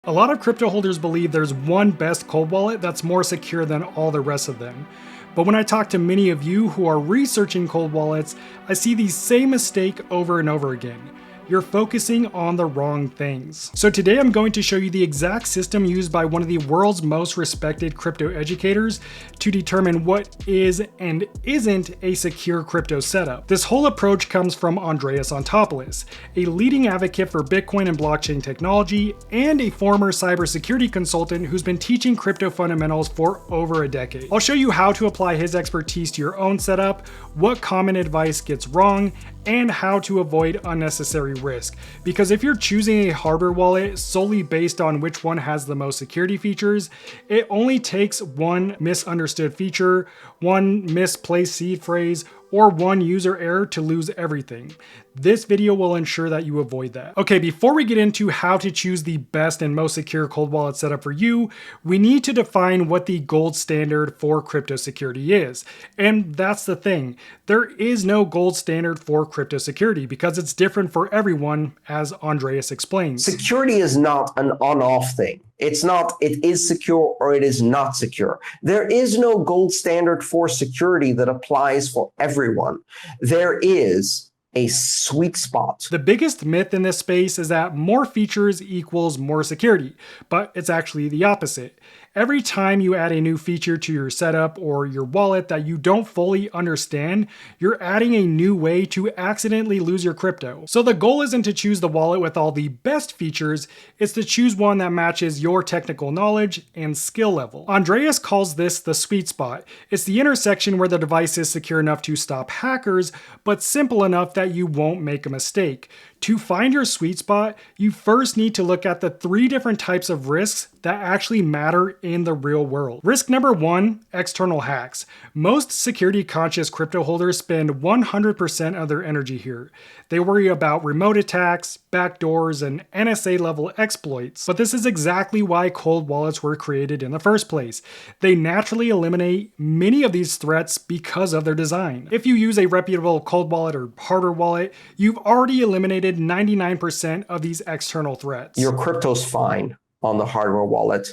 A lot of crypto holders believe there's one best cold wallet that's more secure than all the rest of them. But when I talk to many of you who are researching cold wallets, I see the same mistake over and over again. You're focusing on the wrong things. So today I'm going to show you the exact system used by one of the world's most respected crypto educators to determine what is and isn't a secure crypto setup. This whole approach comes from Andreas Antonopoulos, a leading advocate for Bitcoin and blockchain technology and a former cybersecurity consultant who's been teaching crypto fundamentals for over a decade. I'll show you how to apply his expertise to your own setup, what common advice gets wrong, and how to avoid unnecessary risk. Because if you're choosing a hardware wallet solely based on which one has the most security features, it only takes one misunderstood feature, one misplaced seed phrase, or one user error to lose everything. This video will ensure that you avoid that. Okay, before we get into how to choose the best and most secure cold wallet setup for you, we need to define what the gold standard for crypto security is. And that's the thing. There is no gold standard for crypto security because it's different for everyone, as Andreas explains. Security is not an on-off thing. It's not, it is secure or it is not secure. There is no gold standard for security that applies for everyone. There is a sweet spot. The biggest myth in this space is that more features equals more security, but it's actually the opposite. Every time you add a new feature to your setup or your wallet that you don't fully understand, you're adding a new way to accidentally lose your crypto. So the goal isn't to choose the wallet with all the best features, it's to choose one that matches your technical knowledge and skill level. Andreas calls this the sweet spot. It's the intersection where the device is secure enough to stop hackers, but simple enough that you won't make a mistake. To find your sweet spot, you first need to look at the 3 different types of risks that actually matter in the real world. Risk number 1, external hacks. Most security conscious crypto holders spend 100% of their energy here. They worry about remote attacks, backdoors, and NSA level exploits. But this is exactly why cold wallets were created in the first place. They naturally eliminate many of these threats because of their design. If you use a reputable cold wallet or hardware wallet, you've already eliminated 99% of these external threats. Your crypto's fine on the hardware wallet.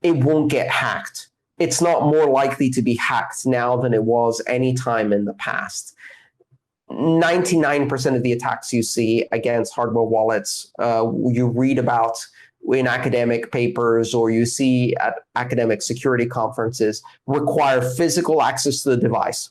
It won't get hacked. It's not more likely to be hacked now than it was any time in the past. 99% of the attacks you see against hardware wallets, you read about in academic papers or you see at academic security conferences, require physical access to the device.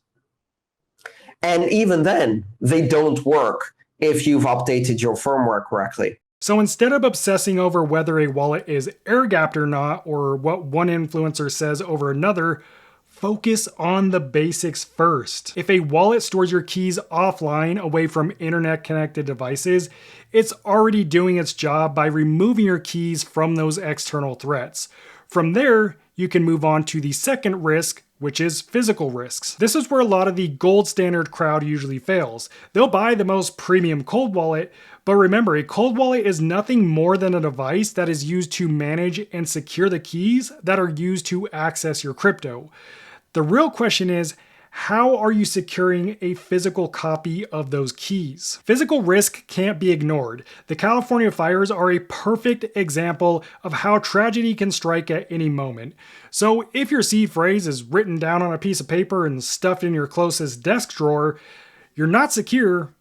And even then, they don't work if you've updated your firmware correctly. So instead of obsessing over whether a wallet is air-gapped or not, or what one influencer says over another, focus on the basics first. If a wallet stores your keys offline away from internet-connected devices, it's already doing its job by removing your keys from those external threats. From there, you can move on to the second risk, which is physical risks. This is where a lot of the gold standard crowd usually fails. They'll buy the most premium cold wallet, but remember, a cold wallet is nothing more than a device that is used to manage and secure the keys that are used to access your crypto. The real question is, how are you securing a physical copy of those keys? Physical risk can't be ignored. The California fires are a perfect example of how tragedy can strike at any moment. So if your seed phrase is written down on a piece of paper and stuffed in your closest desk drawer, you're not secure.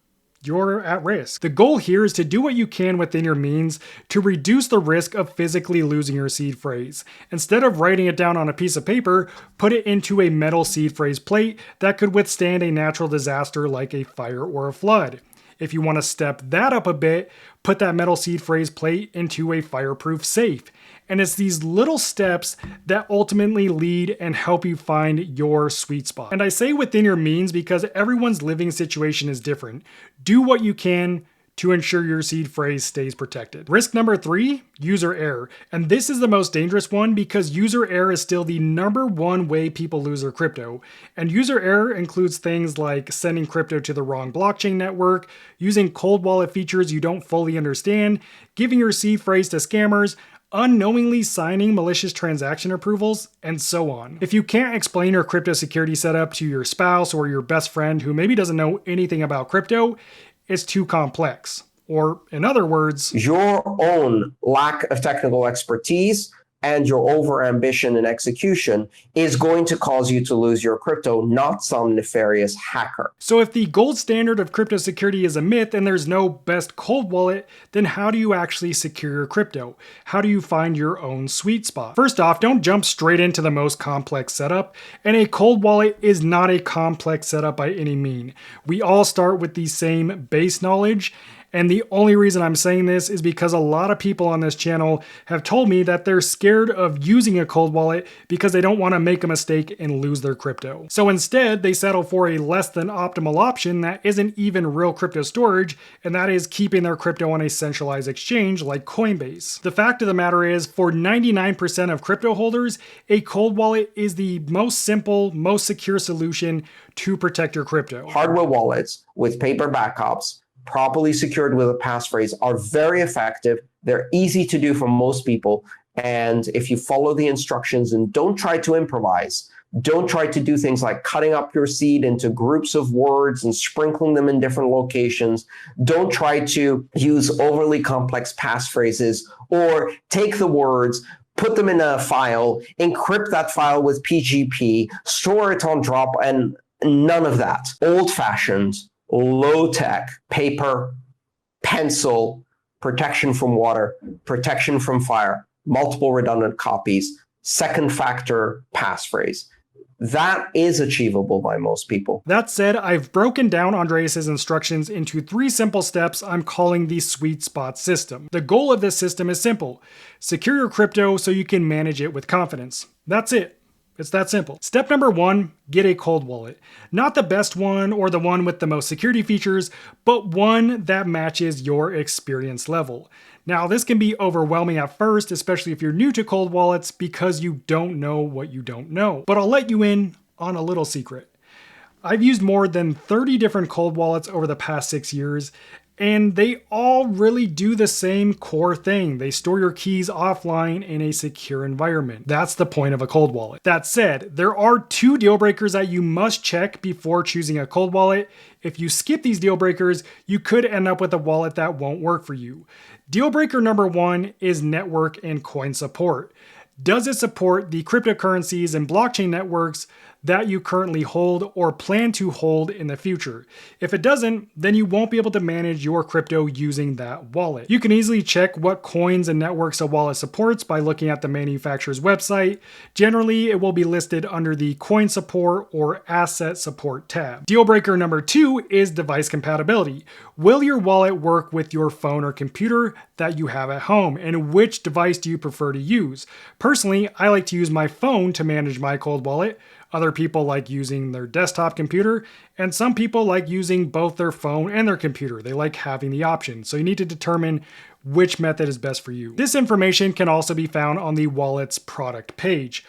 You're at risk. The goal here is to do what you can within your means to reduce the risk of physically losing your seed phrase. Instead of writing it down on a piece of paper, put it into a metal seed phrase plate that could withstand a natural disaster like a fire or a flood. If you want to step that up a bit, put that metal seed phrase plate into a fireproof safe. And it's these little steps that ultimately lead and help you find your sweet spot. And I say within your means because everyone's living situation is different. Do what you can to ensure your seed phrase stays protected. Risk number 3, user error. And this is the most dangerous one because user error is still the number 1 way people lose their crypto. And user error includes things like sending crypto to the wrong blockchain network, using cold wallet features you don't fully understand, giving your seed phrase to scammers, unknowingly signing malicious transaction approvals, and so on. If you can't explain your crypto security setup to your spouse or your best friend who maybe doesn't know anything about crypto, it's too complex. Or, in other words, your own lack of technical expertise and your overambition and execution is going to cause you to lose your crypto, not some nefarious hacker. So if the gold standard of crypto security is a myth and there's no best cold wallet, then how do you actually secure your crypto? How do you find your own sweet spot? First off, don't jump straight into the most complex setup, and a cold wallet is not a complex setup by any mean. We all start with the same base knowledge. And the only reason I'm saying this is because a lot of people on this channel have told me that they're scared of using a cold wallet because they don't want to make a mistake and lose their crypto. So instead, they settle for a less than optimal option that isn't even real crypto storage, and that is keeping their crypto on a centralized exchange like Coinbase. The fact of the matter is, for 99% of crypto holders, a cold wallet is the most simple, most secure solution to protect your crypto. Hardware wallets with paper backups, properly secured with a passphrase, are very effective. They're easy to do for most people. And if you follow the instructions and don't try to improvise, don't try to do things like cutting up your seed into groups of words and sprinkling them in different locations. Don't try to use overly complex passphrases or take the words, put them in a file, encrypt that file with PGP, store it on Drop, and none of that. Old-fashioned, low-tech, paper, pencil, protection from water, protection from fire, multiple redundant copies, second factor passphrase. That is achievable by most people. That said, I've broken down Andreas's instructions into 3 simple steps I'm calling the sweet spot system. The goal of this system is simple: secure your crypto so you can manage it with confidence. That's it. It's that simple. Step number 1, get a cold wallet. Not the best one or the one with the most security features, but one that matches your experience level. Now, this can be overwhelming at first, especially if you're new to cold wallets, because you don't know what you don't know. But I'll let you in on a little secret. I've used more than 30 different cold wallets over the past 6 years, and they all really do the same core thing. They store your keys offline in a secure environment. That's the point of a cold wallet. That said, there are 2 deal breakers that you must check before choosing a cold wallet. If you skip these deal breakers, you could end up with a wallet that won't work for you. Deal breaker number 1 is network and coin support. Does it support the cryptocurrencies and blockchain networks that you currently hold or plan to hold in the future? If it doesn't, then you won't be able to manage your crypto using that wallet. You can easily check what coins and networks a wallet supports by looking at the manufacturer's website. Generally, it will be listed under the coin support or asset support tab. Deal breaker number 2 is device compatibility. Will your wallet work with your phone or computer that you have at home? And which device do you prefer to use? Personally, I like to use my phone to manage my cold wallet. Other people like using their desktop computer, and some people like using both their phone and their computer. They like having the option. So you need to determine which method is best for you. This information can also be found on the wallet's product page.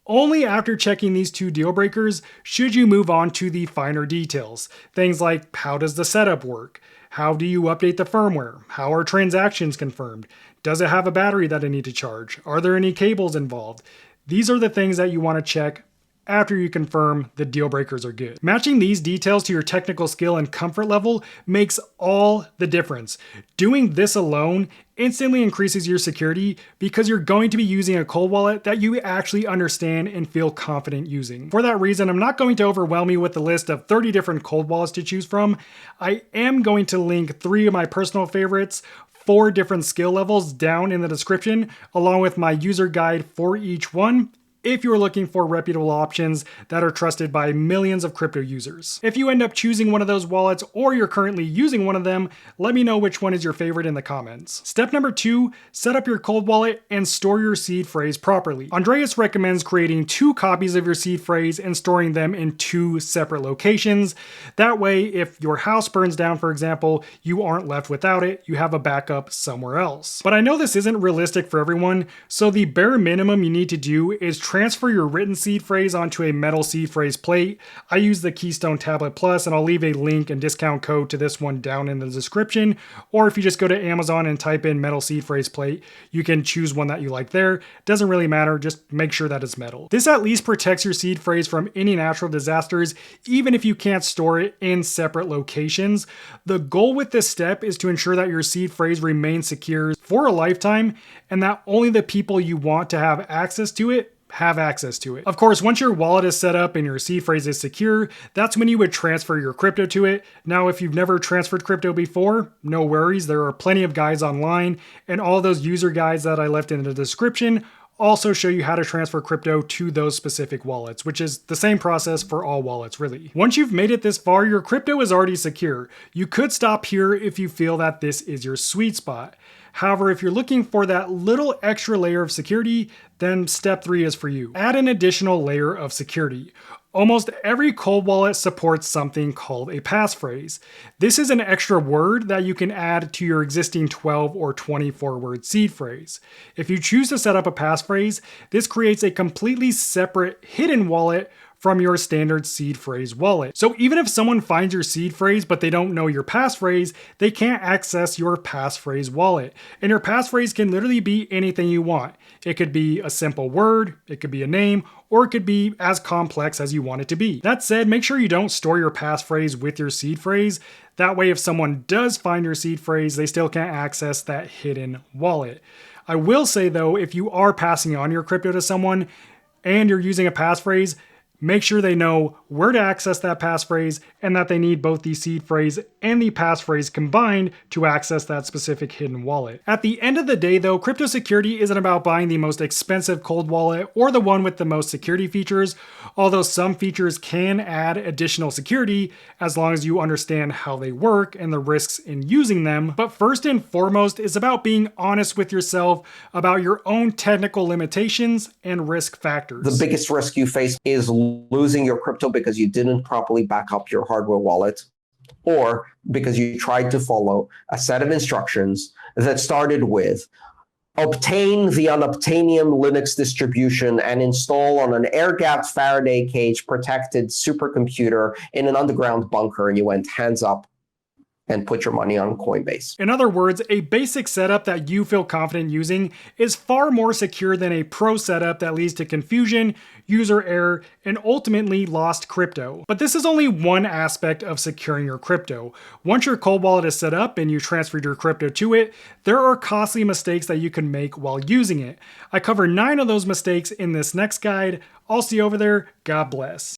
Only after checking these 2 deal breakers should you move on to the finer details. Things like, how does the setup work? How do you update the firmware? How are transactions confirmed? Does it have a battery that I need to charge? Are there any cables involved? These are the things that you want to check after you confirm the deal breakers are good. Matching these details to your technical skill and comfort level makes all the difference. Doing this alone instantly increases your security because you're going to be using a cold wallet that you actually understand and feel confident using. For that reason, I'm not going to overwhelm you with the list of 30 different cold wallets to choose from. I am going to link 3 of my personal favorites, 4 different skill levels down in the description, along with my user guide for each one, if you're looking for reputable options that are trusted by millions of crypto users. If you end up choosing one of those wallets or you're currently using one of them, let me know which one is your favorite in the comments. Step number 2, set up your cold wallet and store your seed phrase properly. Andreas recommends creating 2 copies of your seed phrase and storing them in 2 separate locations. That way, if your house burns down, for example, you aren't left without it, you have a backup somewhere else. But I know this isn't realistic for everyone, so the bare minimum you need to do is transfer your written seed phrase onto a metal seed phrase plate. I use the Keystone Tablet Plus, and I'll leave a link and discount code to this one down in the description. Or if you just go to Amazon and type in metal seed phrase plate, you can choose one that you like there. Doesn't really matter, just make sure that it's metal. This at least protects your seed phrase from any natural disasters, even if you can't store it in separate locations. The goal with this step is to ensure that your seed phrase remains secure for a lifetime, and that only the people you want to have access to it have access to it. Of course, once your wallet is set up and your seed phrase is secure, that's when you would transfer your crypto to it. Now, if you've never transferred crypto before, no worries. There are plenty of guides online, and all those user guides that I left in the description also show you how to transfer crypto to those specific wallets, which is the same process for all wallets, really. Once you've made it this far, your crypto is already secure. You could stop here if you feel that this is your sweet spot. However, if you're looking for that little extra layer of security, then step 3 is for you. Add an additional layer of security. Almost every cold wallet supports something called a passphrase. This is an extra word that you can add to your existing 12 or 24 word seed phrase. If you choose to set up a passphrase, this creates a completely separate hidden wallet from your standard seed phrase wallet. So even if someone finds your seed phrase but they don't know your passphrase, they can't access your passphrase wallet. And your passphrase can literally be anything you want. It could be a simple word, it could be a name, or it could be as complex as you want it to be. That said, make sure you don't store your passphrase with your seed phrase. That way, if someone does find your seed phrase, they still can't access that hidden wallet. I will say though, if you are passing on your crypto to someone and you're using a passphrase, make sure they know where to access that passphrase and that they need both the seed phrase and the passphrase combined to access that specific hidden wallet. At the end of the day though, crypto security isn't about buying the most expensive cold wallet or the one with the most security features, although some features can add additional security as long as you understand how they work and the risks in using them. But first and foremost, it's about being honest with yourself about your own technical limitations and risk factors. The biggest risk you face is losing your crypto because you didn't properly back up your hardware wallet, or because you tried to follow a set of instructions that started with obtain the Unobtainium Linux distribution and install on an air-gapped Faraday cage protected supercomputer in an underground bunker, and you went hands up and put your money on Coinbase. In other words, a basic setup that you feel confident using is far more secure than a pro setup that leads to confusion, user error, and ultimately lost crypto. But this is only one aspect of securing your crypto. Once your cold wallet is set up and you transferred your crypto to it, there are costly mistakes that you can make while using it. I cover 9 of those mistakes in this next guide. I'll see you over there. God bless.